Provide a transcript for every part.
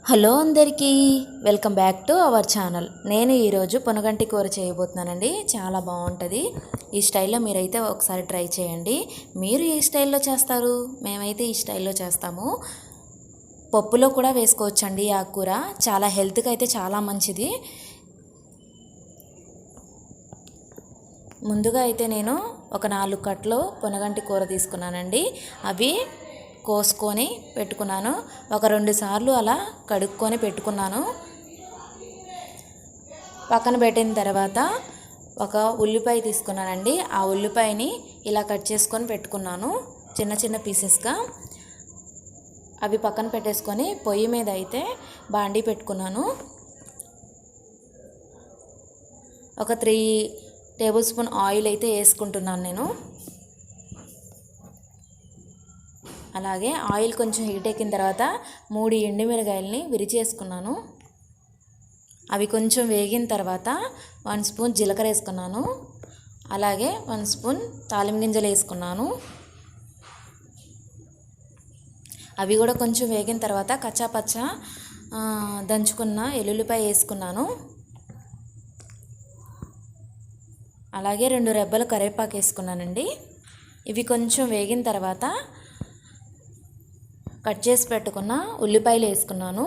Hello అందరికీ, welcome back to our channel. నేను ఈరోజు పొనగంటి కూర చేయబోతున్నానండి. చాలా బాగుంటుంది. ఈ స్టైల్లో మీరైతే ఒకసారి ట్రై చేయండి. మీరు ఏ స్టైల్లో చేస్తారు? మేమైతే ఈ స్టైల్లో చేస్తాము. పప్పులో కూడా వేసుకోవచ్చండి. ఆ కూర చాలా హెల్త్కి అయితే చాలా మంచిది. ముందుగా అయితే నేను ఒక 4 కట్టలు పొనగంటి కూర తీసుకున్నానండి. అవి కోసుకొని పెట్టుకున్నాను. ఒక 2 సార్లు అలా కడుక్కొని పెట్టుకున్నాను. పక్కన పెట్టిన తర్వాత ఒక ఉల్లిపాయ తీసుకున్నానండి. ఆ ఉల్లిపాయని ఇలా కట్ చేసుకొని పెట్టుకున్నాను చిన్న చిన్న పీసెస్గా. అవి పక్కన పెట్టేసుకొని పొయ్యి మీద అయితే బాండీ పెట్టుకున్నాను. ఒక 3 టేబుల్ స్పూన్ ఆయిల్ అయితే వేసుకుంటున్నాను నేను. అలాగే ఆయిల్ కొంచెం హీట్ ఎక్కిన తర్వాత 3 ఎండుమిరగాయలని విరిచేసుకున్నాను. అవి కొంచెం వేగిన తర్వాత 1 స్పూన్ జీలకర్ర వేసుకున్నాను. అలాగే 1 స్పూన్ తాలింపు గింజలు వేసుకున్నాను. అవి కూడా కొంచెం వేగిన తర్వాత కచ్చాపచ్చ దంచుకున్న ఎల్లుల్లిపాయ వేసుకున్నాను. అలాగే 2 రెబ్బలు కరివేపాకు వేసుకున్నానండి. ఇవి కొంచెం వేగిన తర్వాత కట్ చేసి పెట్టుకున్న ఉల్లిపాయలు వేసుకున్నాను.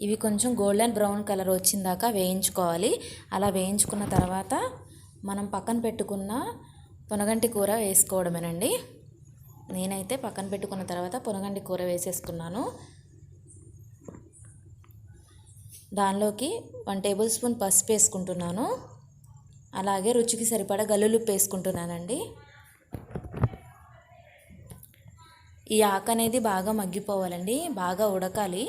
ఇవి కొంచెం గోల్డెన్ బ్రౌన్ కలర్ వచ్చిందాకా వేయించుకోవాలి. అలా వేయించుకున్న తర్వాత మనం పక్కన పెట్టుకున్న పొనగంటి కూర వేసుకోవడమేనండి. నేనైతే పక్కన పెట్టుకున్న తర్వాత పొనగంటి కూర వేసేసుకున్నాను. దానిలోకి 1 టేబుల్ స్పూన్ పసుపు వేసుకుంటున్నాను. అలాగే రుచికి సరిపడా గల్లులుప్పు వేసుకుంటున్నానండి. ఈ ఆకు అనేది బాగా మగ్గిపోవాలండి, బాగా ఉడకాలి.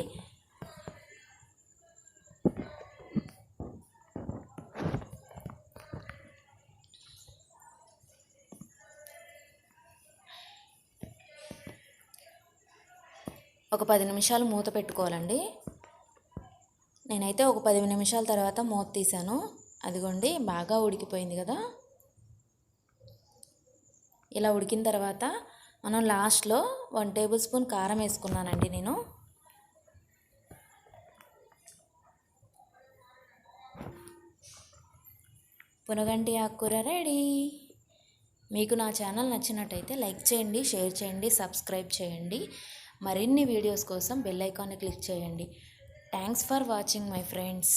ఒక 10 నిమిషాలు మూత పెట్టుకోవాలండి. నేనైతే ఒక 10 నిమిషాల తర్వాత మూత తీసాను. అదిగోండి బాగా ఉడికిపోయింది కదా. ఇలా ఉడికిన తర్వాత మనం లాస్ట్లో 1 టేబుల్ స్పూన్ కారం వేసుకున్నానండి నేను. పొనగంటి ఆకుకూర రెడీ. మీకు నా ఛానల్ నచ్చినట్టయితే లైక్ చేయండి, షేర్ చేయండి, సబ్స్క్రైబ్ చేయండి. మరిన్ని వీడియోస్ కోసం బెల్ ఐకాన్ని క్లిక్ చేయండి. Thanks for watching my friends.